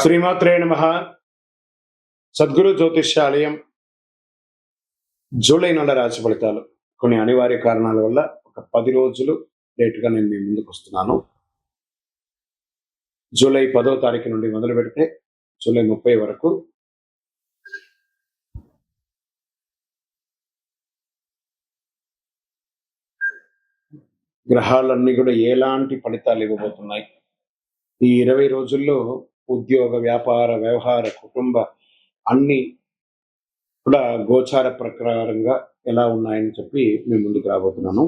శ్రీమాత్రే నమః. సద్గురు జ్యోతిష్యాలయం జూలై నెల రాశి ఫలితాలు కొన్ని అనివార్య కారణాల వల్ల ఒక 10 రోజులు లేటుగా నేను మీ ముందుకు వస్తున్నాను. జూలై 10వ తారీఖు నుండి మొదలు పెడితే జూలై 30 వరకు గ్రహాలన్నీ కూడా ఎలాంటి ఫలితాలు ఇవ్వబోతున్నాయి, ఈ 20 రోజుల్లో ఉద్యోగ, వ్యాపార, వ్యవహార, కుటుంబ అన్ని కూడా గోచార ప్రకారంగా ఎలా ఉన్నాయని చెప్పి మేము ముందుకు రాబోతున్నాను.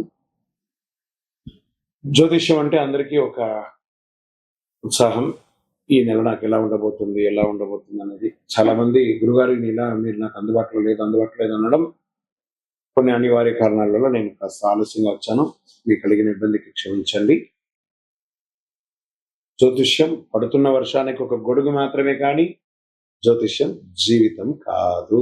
జ్యోతిష్యం అంటే అందరికీ ఒక ఉత్సాహం. ఈ నెల నాకు ఎలా ఉండబోతుంది అనేది చాలా మంది గురుగారు ఈ నెల మీరు నాకు అందుబాటులో లేదు అనడం కొన్ని అనివార్య కారణాల వల్ల నేను కాస్త ఆలస్యంగా వచ్చాను. మీకు కలిగిన ఇబ్బందికి క్షమించండి. జ్యోతిష్యం పడుతున్న వర్షానికి ఒక గొడుగు మాత్రమే కానీ జ్యోతిష్యం జీవితం కాదు.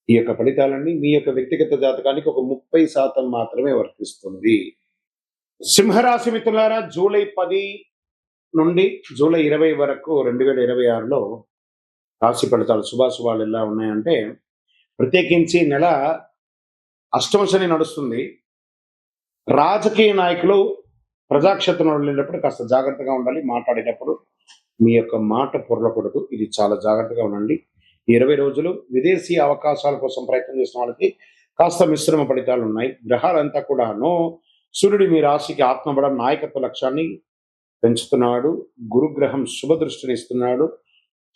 ఈ యొక్క ఫలితాలన్నీ మీ యొక్క వ్యక్తిగత జాతకానికి ఒక 30% మాత్రమే వర్తిస్తుంది. సింహరాశి మిత్రులారా, జూలై 10 నుండి జూలై 20 వరకు 2026లో రాశి ఫలితాలు శుభాశుభాలు ఎలా ఉన్నాయంటే, ప్రత్యేకించి నెల అష్టమ శని నడుస్తుంది. రాజకీయ నాయకులు ప్రజాక్షేత్రంలో వెళ్ళేటప్పుడు కాస్త జాగ్రత్తగా ఉండాలి. మాట్లాడేటప్పుడు మీ యొక్క మాట పొరలకూడదు. ఇది చాలా జాగ్రత్తగా ఉండండి. 20 రోజులు విదేశీ అవకాశాల కోసం ప్రయత్నం చేసిన వాళ్ళకి కాస్త మిశ్రమ ఫలితాలు ఉన్నాయి. గ్రహాలంతా కూడాను సూర్యుడు మీ రాశికి ఆత్మబలం నాయకత్వ లక్ష్యాన్ని పెంచుతున్నాడు. గురుగ్రహం శుభ దృష్టిని ఇస్తున్నాడు.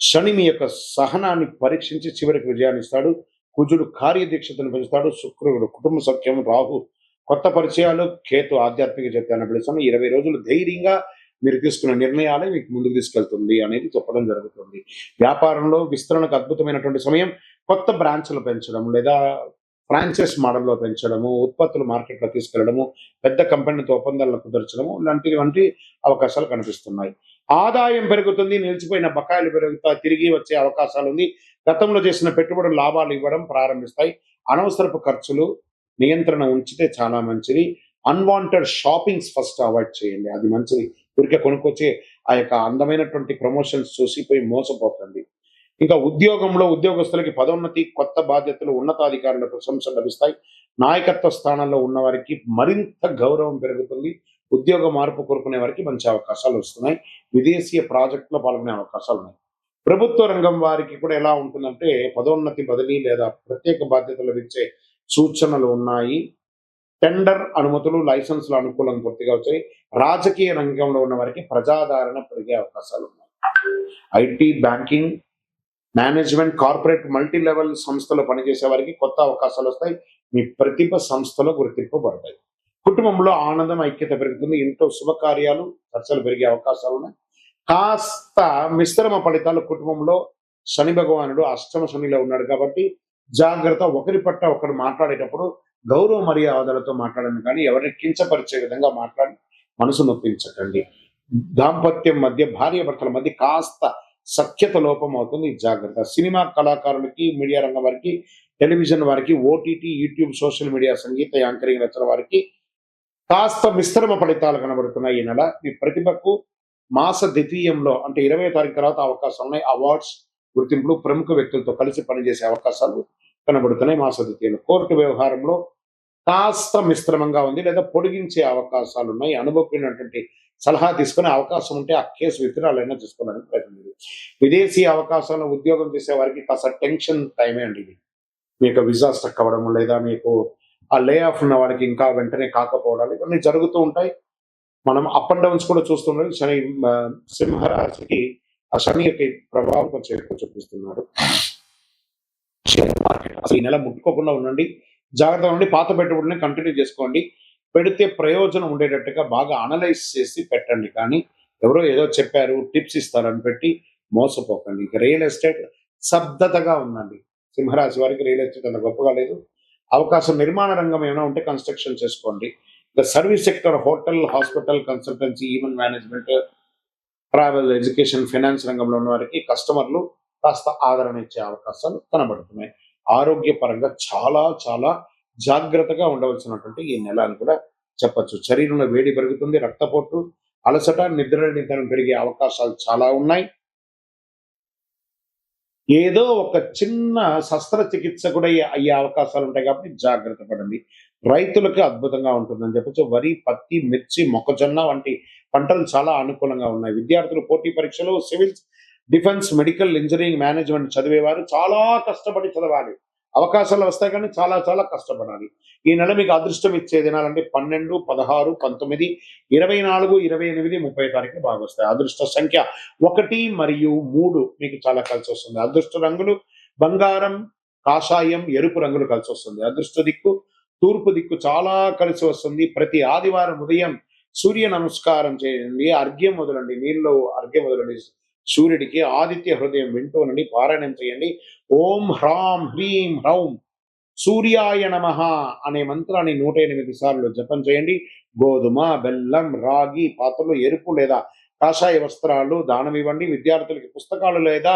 శని మీ యొక్క సహనాన్ని పరీక్షించి చివరికి విజయాన్ని ఇస్తాడు. కుజుడు కార్యదీక్షతను పెంచుతాడు. శుక్రుడు కుటుంబ సఖ్యం, రాహు కొత్త పరిచయాలు, కేతు ఆధ్యాత్మిక చైతన్యాన్ని పెంచుతాడు. 20 రోజులు ధైర్యంగా మీరు తీసుకున్న నిర్ణయాలే మీకు ముందుకు తీసుకెళ్తుంది అనేది చెప్పడం జరుగుతుంది. వ్యాపారంలో విస్తరణకు అద్భుతమైనటువంటి సమయం. కొత్త బ్రాంచ్లు పెంచడం లేదా ఫ్రాంచైజ్ మోడల్లో పెంచడము, ఉత్పత్తులు మార్కెట్లో తీసుకెళ్లడము, పెద్ద కంపెనీతో ఒప్పందాలను కుదర్చడము వంటి అవకాశాలు కనిపిస్తున్నాయి. ఆదాయం పెరుగుతుంది. నిలిచిపోయిన బకాయిలు తిరిగి వచ్చే అవకాశాలు ఉంది. గతంలో చేసిన పెట్టుబడులు లాభాలు ఇవ్వడం ప్రారంభిస్తాయి. అనవసరపు ఖర్చులు నియంత్రణ ఉంచితే చాలా మంచిది. అన్వాంటెడ్ షాపింగ్స్ ఫస్ట్ అవాయిడ్ చేయండి, అది మంచిది. ఊరికే కొనుక్కొచ్చి ఆ యొక్క అందమైనటువంటి ప్రమోషన్స్ చూసిపోయి మోసపోతుంది. ఇంకా ఉద్యోగంలో ఉద్యోగస్తులకి పదోన్నతి, కొత్త బాధ్యతలు, ఉన్నతాధికారుల ప్రశంసలు లభిస్తాయి. నాయకత్వ స్థానంలో ఉన్న వారికి మరింత గౌరవం పెరుగుతుంది. ఉద్యోగ మార్పు కోరుకునే వారికి మంచి అవకాశాలు వస్తున్నాయి. విదేశీయ ప్రాజెక్టులో పాల్గొనే అవకాశాలు ఉన్నాయి. ప్రభుత్వ రంగం వారికి కూడా ఎలా ఉంటుందంటే, పదోన్నతి, బదిలీ లేదా ప్రత్యేక బాధ్యతలు ఇచ్చే సూచనలు ఉన్నాయి. టెండర్ అనుమతులు, లైసెన్సుల అనుకూలం పూర్తిగా వచ్చాయి. రాజకీయ రంగంలో ఉన్న వారికి ప్రజాదరణ పెరిగే అవకాశాలు ఉన్నాయి. IT, banking, management, corporate, multi level సంస్థలో పనిచేసే వారికి కొత్త అవకాశాలు వస్తాయి. మీ ప్రతిభ సంస్థలో గుర్తింపబడతాయి. కుటుంబంలో ఆనందం, ఐక్యత పెరుగుతుంది. ఇంట్లో శుభకార్యాలు, చర్చలు పెరిగే అవకాశాలు ఉన్నాయి. కాస్త మిశ్రమ ఫలితాలు. కుటుంబంలో శని భగవానుడు అష్టమ శనిలో ఉన్నాడు కాబట్టి జాగ్రత్త. ఒకరి పట్ల ఒకరు మాట్లాడేటప్పుడు గౌరవ మర్యాదలతో మాట్లాడండి, కానీ ఎవరిని కించపరిచే విధంగా మాట్లాడి మనసు నొప్పించకండి. దాంపత్యం మధ్య, భార్య భర్తల మధ్య కాస్త సఖ్యత లోపం అవుతుంది, జాగ్రత్త. సినిమా కళాకారులకి, మీడియా రంగం వారికి, టెలివిజన్ వారికి, ఓటీటీ, యూట్యూబ్, సోషల్ మీడియా, సంగీత యాంకరింగ్ రచన వారికి కాస్త మిశ్రమ ఫలితాలు కనబడుతున్నాయి. ఈ నెల మీ ప్రతిభకు మాస ద్వితీయంలో అంటే 20వ తారీఖు తర్వాత అవకాశాలు ఉన్నాయి. అవార్డ్స్, గుర్తింపులు, ప్రముఖ వ్యక్తులతో కలిసి పనిచేసే అవకాశాలు కనబడుతున్నాయి మాస ద్వితీయంలో. కోర్టు వ్యవహారంలో కాస్త మిశ్రమంగా ఉంది లేదా పొడిగించే అవకాశాలు ఉన్నాయి. అనుభవమైనటువంటి సలహా తీసుకునే అవకాశం ఉంటే ఆ కేసు విత్డ్రాలైనా చేసుకోవడానికి ప్రయత్నం చేయండి. విదేశీ అవకాశాలను ఉద్యోగం చేసే వారికి కాస్త టెన్షన్ టైమే అండి ఇది. మీకు వీసా స్టక్ అవ్వడం లేదా మీకు ఆ లే ఆఫ్ ఉన్న వారికి ఇంకా వెంటనే కాకపోవడాలు ఇవన్నీ జరుగుతూ ఉంటాయి. మనం అప్ అండ్ డౌన్స్ కూడా చూస్తుండాలి. శని సింహరాశికి ఆ శని యొక్క ప్రభావం కొంచెం ఎక్కువ చూపిస్తున్నాడు. షేర్ మార్కెట్ అసలు ఈ నెల ముట్టుకోకుండా ఉండండి, జాగ్రత్తగా ఉండి. పాత పెట్టుబడిని కంటిన్యూ చేసుకోండి. పెడితే ప్రయోజనం ఉండేటట్టుగా బాగా అనలైజ్ చేసి పెట్టండి, కానీ ఎవరో ఏదో చెప్పారు టిప్స్ ఇస్తారని పెట్టి మోసపోకండి. ఇక రియల్ ఎస్టేట్ స్తబ్దతగా ఉందండి. సింహరాశి వారికి రియల్ ఎస్టేట్ అంత గొప్పగా లేదు. అవకాశం నిర్మాణ రంగం ఏమైనా ఉంటే కన్స్ట్రక్షన్ చేసుకోండి. ఇక service sector, hotel, hospital, consultancy, event management, travel, education, finance రంగంలో ఉన్న వారికి కస్టమర్లు కాస్త ఆదరణ ఇచ్చే అవకాశాలు కనబడుతున్నాయి. ఆరోగ్యపరంగా చాలా చాలా జాగ్రత్తగా ఉండవలసినటువంటి ఈ నెల అని కూడా చెప్పచ్చు. శరీరంలో వేడి పెరుగుతుంది. రక్తపోటు, అలసట, నిద్రలేనితనం పెరిగే అవకాశాలు చాలా ఉన్నాయి. ఏదో ఒక చిన్న శస్త్రచికిత్స కూడా అయ్యే అవకాశాలు ఉంటాయి కాబట్టి జాగ్రత్త పడండి. రైతులకు అద్భుతంగా ఉంటుందని చెప్పొచ్చు. వరి, పత్తి, మిర్చి, మొక్కజొన్న వంటి పంటలు చాలా అనుకూలంగా ఉన్నాయి. విద్యార్థులు పోటీ పరీక్షలు, civils, defence, medical, engineering, management చదివేవారు చాలా కష్టపడి చదవాలి. అవకాశాలు వస్తాయి కానీ చాలా చాలా కష్టపడాలి. ఈ నెల మీకు అదృష్టం ఇచ్చే దినాలంటే 12, 16, 19, 24, 28, 30 తారీఖులు బాగొస్తాయి. అదృష్ట సంఖ్య 1 మరియు 3 మీకు చాలా కలిసొస్తుంది. అదృష్ట రంగులు బంగారం, కాషాయం, ఎరుపు రంగులు కలిసొస్తుంది. అదృష్ట దిక్కు తూర్పు దిక్కు చాలా కలిసి వస్తుంది. ప్రతి ఆదివారం ఉదయం సూర్య నమస్కారం చేయండి. అర్ఘ్యం వదలండి. నీళ్ళు అర్ఘ్యం వదలండి సూర్యుడికి. ఆదిత్య హృదయం వింటూ ఉండండి. పారాయణం చేయండి. ఓం హ్రాం హ్రీం హ్రౌం సూర్యాయ నమః అనే మంత్రాన్ని 108 సార్లు జపం చేయండి. గోధుమ, బెల్లం, రాగి పాత్రలు, ఎరుపు లేదా కాషాయ వస్త్రాలు దానం ఇవ్వండి. విద్యార్థులకి పుస్తకాలు లేదా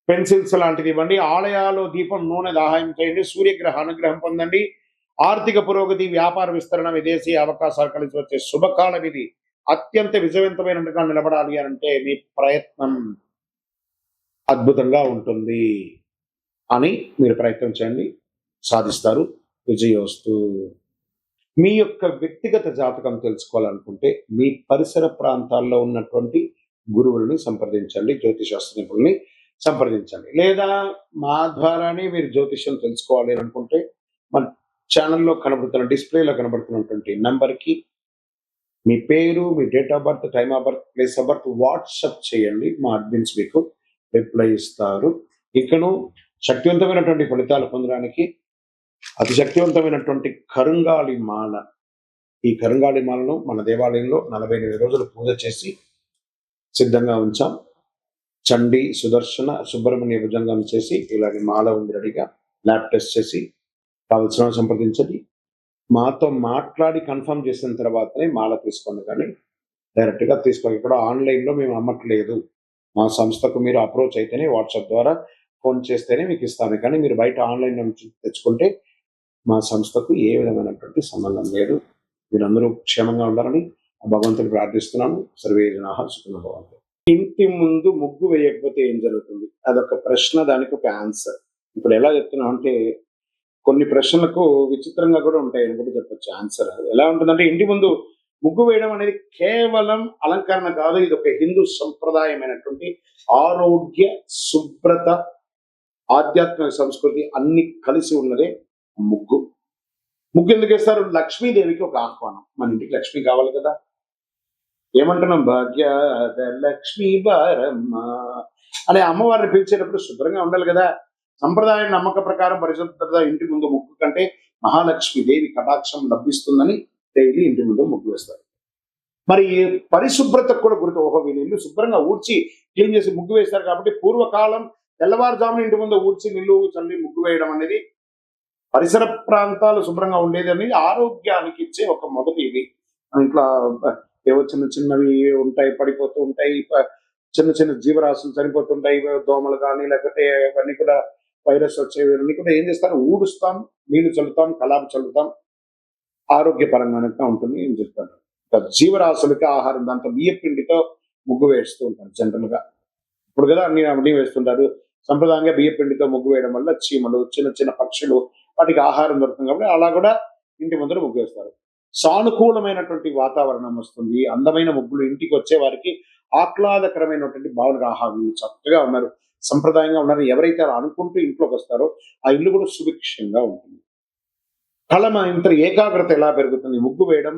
పెన్సిల్స్ లాంటిది ఇవ్వండి. ఆలయాల్లో దీపం నూనె దాహాయం చేయండి. సూర్యగ్రహ అనుగ్రహం పొందండి. ఆర్థిక పురోగతి, వ్యాపార విస్తరణ, విదేశీ అవకాశాలు కలిసి వచ్చే శుభకాలం ఇది. అత్యంత విజయవంతమైనట్టుగా నిలబడాలి అంటే మీ ప్రయత్నం అద్భుతంగా ఉంటుంది అని మీరు ప్రయత్నం చేయండి. సాధిస్తారు. విజయోస్తు. మీ యొక్క వ్యక్తిగత జాతకం తెలుసుకోవాలనుకుంటే మీ పరిసర ప్రాంతాల్లో ఉన్నటువంటి గురువుల్ని సంప్రదించండి. జ్యోతిషాస్త్ర నిపుణుల్ని సంప్రదించండి. లేదా మా ద్వారానే మీరు జ్యోతిష్యం తెలుసుకోవాలి అనుకుంటే మన ఛానల్లో కనబడుతున్న డిస్ప్లేలో కనబడుతున్నటువంటి నంబర్కి మీ పేరు, మీ date of birth, time of birth, place of birth WhatsApp చేయండి. మా అడ్మిన్స్ మీకు రిప్లై ఇస్తారు. ఇకను శక్తివంతమైనటువంటి ఫలితాలు పొందడానికి అతి శక్తివంతమైనటువంటి కరుంగాళి మాల, ఈ కరుంగాళి మాలను మన దేవాలయంలో 48 రోజులు పూజ చేసి సిద్ధంగా ఉంచాం. చండీ, సుదర్శన, సుబ్రహ్మణ్య భుజంగం చేసి ఇలాంటి మాల ఉంది రెడీగా. ల్యాబ్ టెస్ట్ చేసి కావలసిన సంప్రదించండి. మాతో మాట్లాడి కన్ఫర్మ్ చేసిన తర్వాతనే మాల తీసుకోండి, కానీ డైరెక్ట్గా తీసుకోండి. ఇక్కడ ఆన్లైన్లో మేము అమ్మట్లేదు. మా సంస్థకు మీరు అప్రోచ్ అయితేనే వాట్సాప్ ద్వారా ఫోన్ చేస్తేనే మీకు ఇస్తాను. కానీ మీరు బయట ఆన్లైన్ నుంచి తెచ్చుకుంటే మా సంస్థకు ఏ విధమైనటువంటి సంబంధం లేదు. మీరందరూ క్షేమంగా ఉండాలని భగవంతుని ప్రార్థిస్తున్నాను. సర్వే జనాః సుఖినో భవంతు. ఇంటి ముందు ముగ్గు వేయకపోతే ఏం జరుగుతుంది? అదొక ప్రశ్న, దానికి ఒక ఆన్సర్. ఇప్పుడు ఎలా చెప్తున్నా అంటే కొన్ని ప్రశ్నలకు విచిత్రంగా కూడా ఉంటాయని కూడా చెప్పొచ్చు ఆన్సర్. ఎలా ఉంటుందంటే ఇంటి ముందు ముగ్గు వేయడం అనేది కేవలం అలంకరణ కాదు. ఇది ఒక హిందూ సంప్రదాయమైనటువంటి ఆరోగ్య, శుభ్రత, ఆధ్యాత్మిక సంస్కృతి అన్ని కలిసి ఉన్నదే ముగ్గు. ముగ్గు ఎందుకు వేస్తారు? లక్ష్మీదేవికి ఒక ఆహ్వానం. మన ఇంటికి లక్ష్మి కావాలి కదా. ఏమంటున్నాం? భాగ్యాద లక్ష్మీ బారమ్మ అనే అమ్మవారిని పిలిచేటప్పుడు శుభ్రంగా ఉండాలి కదా. సంప్రదాయం నమ్మక ప్రకారం పరిశుభ్రత ఇంటి ముందు ముగ్గు కంటే మహాలక్ష్మీదేవి కటాక్షం లభిస్తుందని డైలీ ఇంటి ముందు ముగ్గు వేస్తారు. మరి పరిశుభ్రతకు కూడా గుర్తు. ఓహో, వీళ్ళు ఇల్లు శుభ్రంగా ఊడ్చి క్లీన్ చేసి ముగ్గు వేస్తారు కాబట్టి పూర్వకాలం తెల్లవారుజామున ఇంటి ముందు ఊడ్చి నిల్లు చల్లి ముగ్గు వేయడం అనేది, పరిసర ప్రాంతాలు శుభ్రంగా ఉండేది అనేది ఆరోగ్యానికి ఇచ్చే ఒక మొదటి ఇది. ఇంట్లో ఏవో చిన్న చిన్నవి ఉంటాయి, పడిపోతూ ఉంటాయి, చిన్న చిన్న జీవరాశులు చనిపోతుంటాయి, దోమలు కానీ లేకపోతే అవన్నీ కూడా వైరస్ వచ్చేవి అన్నీ కూడా ఏం చేస్తారు? ఊడుస్తాం, నీళ్లు చల్లుతాం, కలాపు చల్లుతాం, ఆరోగ్యపరంగా ఉంటుంది ఏం చెప్తారు. జీవరాశులకి ఆహారం, దాంతో బియ్య పిండితో ముగ్గు వేస్తూ ఉంటారు జనరల్ గా. ఇప్పుడు కదా అన్ని వేస్తుంటారు. సంప్రదాయంగా బియ్య పిండితో ముగ్గు వేయడం వల్ల చీమలు, చిన్న చిన్న పక్షులు, వాటికి ఆహారం దొరుకుతుంది కాబట్టి అలా కూడా ఇంటి ముందర ముగ్గు వేస్తారు. సానుకూలమైనటువంటి వాతావరణం వస్తుంది. అందమైన ముగ్గులు ఇంటికి వచ్చే వారికి ఆహ్లాదకరమైనటువంటి భావన. ఆహా, వీళ్ళు చక్కగా ఉన్నారు, సంప్రదాయంగా ఉన్నారు, ఎవరైతే అలా అనుకుంటూ ఇంట్లోకి వస్తారో ఆ ఇల్లు కూడా సుభిక్షంగా ఉంటుంది. కళ ఏకాగ్రత ఎలా పెరుగుతుంది? ముగ్గు వేయడం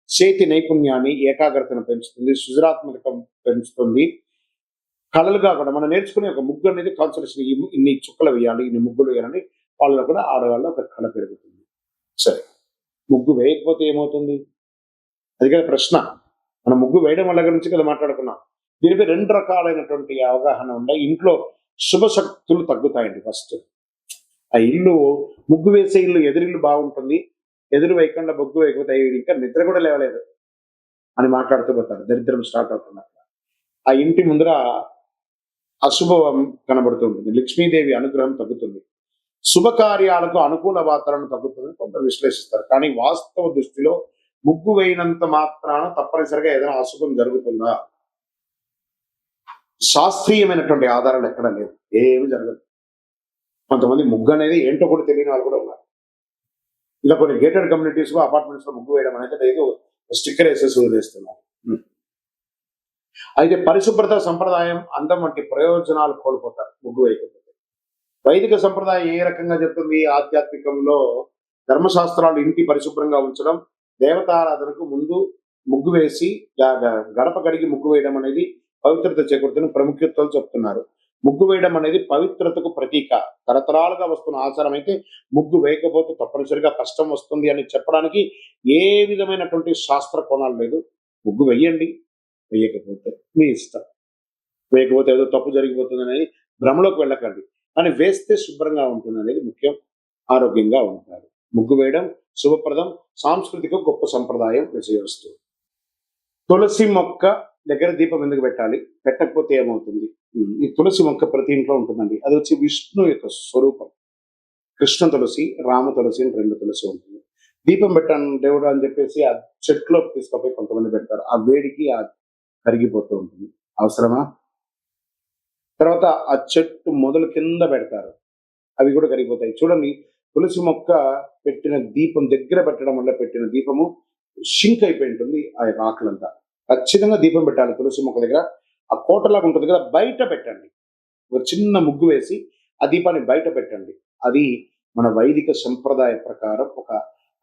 చేతి నైపుణ్యాన్ని, ఏకాగ్రతను పెంచుతుంది, సృజనాత్మకత పెంచుతుంది. కళలుగా కూడా మనం నేర్చుకునే ఒక ముగ్గు అనేది కాన్సన్ట్రేషన్, ఇన్ని చుక్కలు వేయాలి, ఇన్ని ముగ్గులు వేయాలని వాళ్ళలో కూడా ఆడవాళ్ళ ఒక కళ పెరుగుతుంది. సరే, ముగ్గు వేయకపోతే ఏమవుతుంది? అది కదా ప్రశ్న. మనం ముగ్గు వేయడం వల్ల గురించి కదా మాట్లాడుకున్నాం. దీనిపై 2 రకాలైనటువంటి అవగాహన ఉన్నాయి. ఇంట్లో శుభశక్తులు తగ్గుతాయండి. ఫస్ట్ ఆ ఇల్లు, ముగ్గు వేసే ఇల్లు, ఎదురిల్లు బాగుంటుంది, ఎదురు వేయకుండా ముగ్గు వేయకపోతే ఇంకా నిద్ర కూడా లేవలేదు అని మాట్లాడుతూ పోతారు. దరిద్రం స్టార్ట్ అవుతున్నారు. ఆ ఇంటి ముందర అశుభం కనబడుతూ ఉంటుంది. లక్ష్మీదేవి అనుగ్రహం తగ్గుతుంది. శుభకార్యాలకు అనుకూల వాతావరణం తగ్గుతుందని కొందరు విశ్లేషిస్తారు. కానీ వాస్తవ దృష్టిలో ముగ్గు వేయినంత మాత్రాన తప్పనిసరిగా ఏదైనా అశుభం జరుగుతుందా? శాస్త్రీయమైనటువంటి ఆధారాలు ఎక్కడ లేదు, ఏమి జరగదు. కొంతమంది ముగ్గు అనేది ఏంటో కూడా తెలియని వాళ్ళు కూడా ఉన్నారు. ఇలా కొన్ని గేటెడ్ కమ్యూనిటీస్ లో అపార్ట్మెంట్స్ లో ముగ్గు వేయడం అనేది లేదు, స్టిక్కర్ వేసేసి వదిలేస్తున్నారు. అయితే పరిశుభ్రత సంప్రదాయం అందం వంటి ప్రయోజనాలు కోల్పోతారు ముగ్గు వేయకపోతే. వైదిక సంప్రదాయం ఏ రకంగా చెప్తుంది? ఆధ్యాత్మికంలో ధర్మశాస్త్రాలు ఇంటి పరిశుభ్రంగా ఉంచడం, దేవతారాధనకు ముందు ముగ్గు వేసి గడప కడిగి ముగ్గు వేయడం అనేది పవిత్రత చేకూరుతున్న ప్రాముఖ్యతలు చెప్తున్నారు. ముగ్గు వేయడం అనేది పవిత్రతకు ప్రతీక. తరతరాలుగా వస్తున్న ఆచారం అయితే ముగ్గు వేయకపోతే తప్పనిసరిగా కష్టం వస్తుంది అని చెప్పడానికి ఏ విధమైనటువంటి శాస్త్ర కోణాలు లేదు. ముగ్గు వెయ్యండి, వేయకపోతే మీ ఇష్టం. వేయకపోతే ఏదో తప్పు జరిగిపోతుంది అనేది భ్రమలోకి వెళ్ళకండి. కానీ వేస్తే శుభ్రంగా ఉంటుంది అనేది ముఖ్యం. ఆరోగ్యంగా ఉంటారు. ముగ్గు వేయడం శుభప్రదం, సాంస్కృతిక గొప్ప సంప్రదాయం, విజయవస్తు. తులసి మొక్క దగ్గర దీపం ఎందుకు పెట్టాలి? పెట్టకపోతే ఏమవుతుంది? ఈ తులసి మొక్క ప్రతి ఇంట్లో ఉంటుందండి. అది వచ్చి విష్ణు యొక్క స్వరూపం. కృష్ణ తులసి, రామ తులసి అని 2 తులసి ఉంటుంది. దీపం పెట్టాను దేవుడు అని చెప్పేసి ఆ చెట్లో తీసుకుపోయి కొంతమంది పెడతారు. ఆ వేడికి కరిగిపోతూ ఉంటుంది. అవసరమా? తర్వాత ఆ చెట్టు మొదలు కింద పెడతారు, అవి కూడా కరిగిపోతాయి. చూడండి, తులసి మొక్క పెట్టిన దీపం దగ్గర పెట్టడం వల్ల పెట్టిన దీపము షింక్ అయిపోయి ఉంటుంది. ఆ యొక్క ఆకులంతా ఖచ్చితంగా దీపం పెట్టాలి తులసి మొక్క దగ్గర. ఆ కోటలాగా ఉంటుంది కదా, బయట పెట్టండి. ఒక చిన్న ముగ్గు వేసి ఆ దీపాన్ని బయట పెట్టండి. అది మన వైదిక సంప్రదాయ ప్రకారం ఒక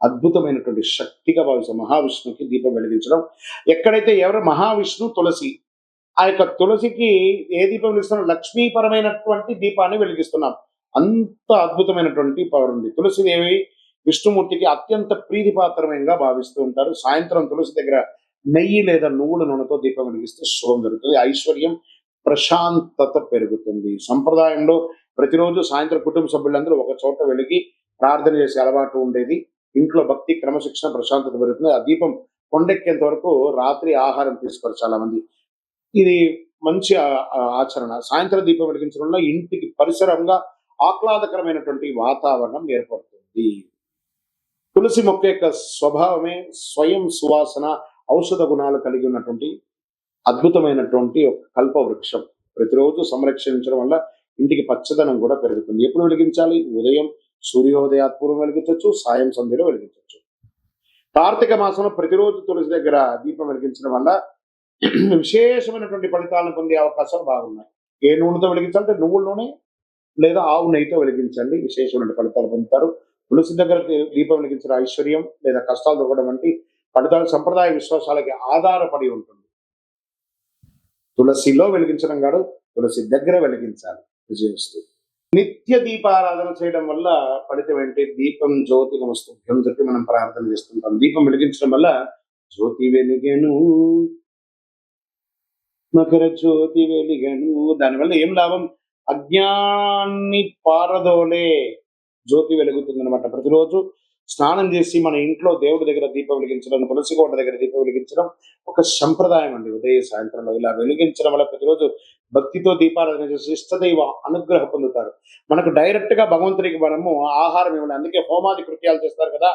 అద్భుతమైనటువంటి శక్తిగా భావిస్తాం. మహావిష్ణువుకి దీపం వెలిగించడం. ఎక్కడైతే ఎవరు మహావిష్ణు తులసి, ఆ యొక్క తులసికి ఏ దీపం వెలిగిస్తున్నాం? లక్ష్మీపరమైనటువంటి దీపాన్ని వెలిగిస్తున్నాం. అంత అద్భుతమైనటువంటి పవర్ ఉంది. తులసిదేవి విష్ణుమూర్తికి అత్యంత ప్రీతిపాత్రమైనగా భావిస్తూ ఉంటారు. సాయంత్రం తులసి దగ్గర నెయ్యి లేదా నువ్వుల నూనెతో దీపం వెలిగిస్తే శుభం జరుగుతుంది. ఐశ్వర్యం, ప్రశాంతత పెరుగుతుంది. సంప్రదాయంలో ప్రతిరోజు సాయంత్రం కుటుంబ సభ్యులందరూ ఒక చోట వెలిగి ప్రార్థన చేసే అలవాటు ఉండేది. ఇంట్లో భక్తి, క్రమశిక్షణ, ప్రశాంతత పెరుగుతుంది. ఆ దీపం కొండెక్కేంత వరకు రాత్రి ఆహారం తీసుకోరు చాలా మంది. ఇది మంచి ఆచరణ. సాయంత్రం దీపం వెలిగించడం వల్ల ఇంటికి పరిసరంగా ఆహ్లాదకరమైనటువంటి వాతావరణం ఏర్పడుతుంది. తులసి మొక్క యొక్క స్వభావమే స్వయం సువాసన, ఔషధ గుణాలు కలిగి ఉన్నటువంటి అద్భుతమైనటువంటి ఒక కల్ప వృక్షం. ప్రతిరోజు సంరక్షించడం వల్ల ఇంటికి పచ్చదనం కూడా పెరుగుతుంది. ఎప్పుడు వెలిగించాలి? ఉదయం సూర్యోదయాత్పూర్వం వెలిగించవచ్చు, సాయం సంధ్యలో వెలిగించవచ్చు. కార్తీక మాసంలో ప్రతిరోజు తులసి దగ్గర దీపం వెలిగించడం వల్ల విశేషమైనటువంటి ఫలితాలను పొందే అవకాశాలు బాగున్నాయి. ఏ నూనెతో వెలిగించాలంటే నువ్వుల నూనె లేదా ఆవు నెయ్యితో వెలిగించండి, విశేషమైన ఫలితాలు పొందుతారు. తులసి దగ్గర దీపం వెలిగించిన ఐశ్వర్యం లేదా కష్టాలు దొరకడం వంటి ఫలితాలు సంప్రదాయ విశ్వాసాలకి ఆధారపడి ఉంటుంది. తులసిలో వెలిగించడం కాదు, తులసి దగ్గర వెలిగించాలి. విజయవస్తు. నిత్య దీపారాధన చేయడం వల్ల ఫలితం ఏంటి? దీపం జ్యోతి నమస్తుభ్యం చెప్పి మనం ప్రార్థన చేస్తుంటాం. దీపం వెలిగించడం వల్ల జ్యోతి వెలిగెను, మకర జ్యోతి వెలిగెను. దానివల్ల ఏం లాభం? అజ్ఞాన్ని పారదోలే జ్యోతి వెలుగుతుంది అనమాట. ప్రతిరోజు స్నానం చేసి మన ఇంట్లో దేవుడి దగ్గర దీపం వెలిగించడం, తులసి కోట దగ్గర దీపం వెలిగించడం ఒక సంప్రదాయం అండి. ఉదయ సాయంత్రంలో ఇలా వెలిగించడం వల్ల ప్రతిరోజు భక్తితో దీపారాధన చేసి ఇష్టదైవ అనుగ్రహం పొందుతారు. మనకు డైరెక్ట్ గా భగవంతుడికి మనము ఆహారం ఇవ్వాలి. అందుకే హోమాది కృత్యాలు చేస్తారు కదా.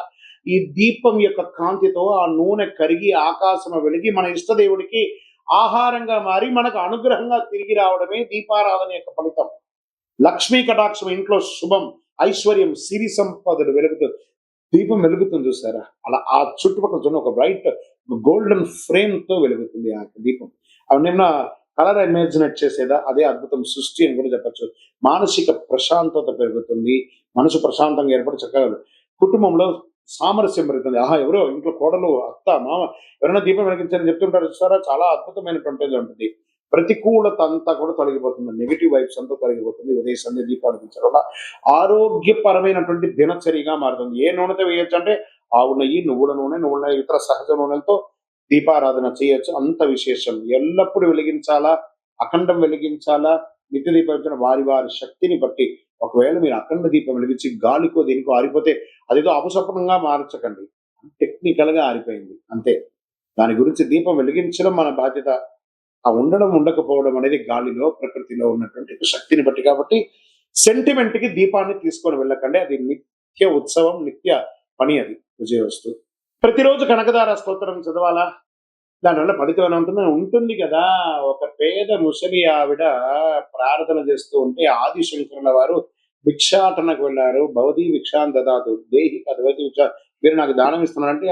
ఈ దీపం యొక్క కాంతితో ఆ నూనె కరిగి ఆకాశం వెలిగి మన ఇష్టదేవుడికి ఆహారంగా మారి మనకు అనుగ్రహంగా తిరిగి రావడమే దీపారాధన యొక్క ఫలితం. లక్ష్మీ కటాక్షం ఇంట్లో శుభం, ఐశ్వర్యం, సిరి సంపదలు వెలుగుతుంది. దీపం వెలుగుతుంది చూసారా? అలా ఆ చుట్టుపక్కల చూడండి, ఒక బ్రైట్ గోల్డెన్ ఫ్రేమ్ తో వెలుగుతుంది ఆ దీపం. అవన్నీ కలర్ ఇమేజినేట్ చేసేదా? అదే అద్భుతం, సృష్టి అని కూడా చెప్పచ్చు. మానసిక ప్రశాంతత పెరుగుతుంది. మనసు ప్రశాంతంగా ఏర్పడి చక్కగా కుటుంబంలో సామరస్యం పెరుగుతుంది. ఎవరో ఇంట్లో కోడలు, అత్త, మామ ఎవరైనా దీపం వెలిగించారని చెప్తుంటారు చూసారా? చాలా అద్భుతమైనటువంటిది ఉంటుంది. ప్రతికూలత అంతా కూడా తొలగిపోతుంది. నెగిటివ్ వైబ్స్ అంతా తొలగిపోతుంది. ఉదయ సంధ్య దీపాలు వెలిగించడం వల్ల ఆరోగ్యపరమైనటువంటి దినచర్యగా మారుతుంది. ఏ నూనెతో వేయొచ్చు అంటే ఆవు నెయ్యి, నువ్వుల నూనె, ఇతర సహజ నూనెలతో దీపారాధన చేయొచ్చు. అంత విశేషం. ఎల్లప్పుడూ వెలిగించాలా, అఖండం వెలిగించాలా, నిత్య దీపం వారి వారి శక్తిని బట్టి. ఒకవేళ మీరు అఖండ దీపం వెలిగించి గాలికో దేనికో ఆరిపోతే అదేదో అపశకునంగా మార్చకండి. టెక్నికల్ గా ఆరిపోయింది అంతే. దాని గురించి దీపం వెలిగించడం మన బాధ్యత. ఆ ఉండడం ఉండకపోవడం అనేది గాలిలో, ప్రకృతిలో ఉన్నటువంటి శక్తిని బట్టి. కాబట్టి సెంటిమెంట్ కి దీపాన్ని తీసుకొని వెళ్ళకండి. అది నిత్య ఉత్సవం, నిత్య పని. అది విజయవస్తు. ప్రతిరోజు కనకదార స్తోత్రం చదవాలా? దానివల్ల ఫలితం ఏమైనా ఉంటుందా? ఉంటుంది కదా! ఒక పేద ముసలి ఆవిడ ప్రార్థన చేస్తూ ఉంటే ఆదిశంకరుల వారు భిక్షాటనకు వెళ్లారు. "భవతి భిక్షాం దదాతు, దేహి తద్వతి భిక్ష" మీరు నాకు దానం ఇస్తున్నారంటే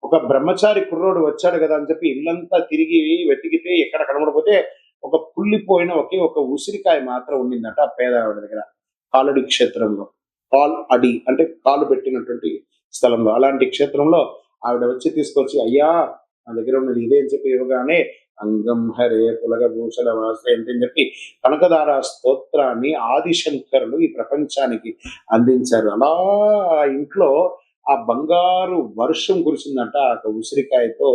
ఒక బ్రహ్మచారి కుర్రోడు వచ్చాడు కదా అని చెప్పి ఇల్లంతా తిరిగి వెతికితే ఎక్కడ కనబడకపోతే ఒక కుళ్ళిపోయిన ఒకే ఒక ఉసిరికాయ మాత్రం ఉండిందట ఆ పేద ఆవిడ దగ్గర. కాలడి క్షేత్రంలో. అడి అంటే కాలు పెట్టినటువంటి స్థలంలో. అలాంటి క్షేత్రంలో ఆవిడ వచ్చి తీసుకొచ్చి, "అయ్యా! నా దగ్గర ఉన్నది ఇదే" అని చెప్పి ఇవ్వగానే అంగం హరే పులగభూషణ వాసయంతి అని చెప్పి కనకదార స్తోత్రాన్ని ఆదిశంకరులు ఈ ప్రపంచానికి అందించారు. అలా ఆ ఇంట్లో ఆ బంగారు వర్షం కురిసిందంట. ఆ ఉసిరికాయతో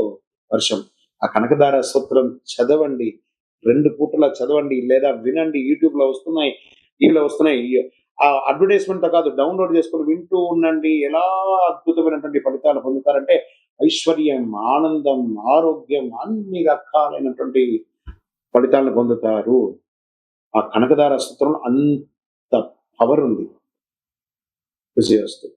వర్షం. ఆ కనకదార స్తోత్రం చదవండి. 2 పూటలా చదవండి లేదా వినండి. యూట్యూబ్‌లో వస్తున్నాయి. టీవీలో వస్తున్నాయి. అడ్వర్టైజ్‌మెంట్‌తో కాదు, డౌన్‌లోడ్ చేసుకొని వింటూ ఉండండి. ఎలా అద్భుతమైనటువంటి ఫలితాలు పొందుతారంటే ఐశ్వర్యం, ఆనందం, ఆరోగ్యం అన్ని రకాలైనటువంటి ఫలితాలను పొందుతారు. ఆ కనకదార స్తోత్రంలో అంత పవర్ ఉంది. విజయోస్తు.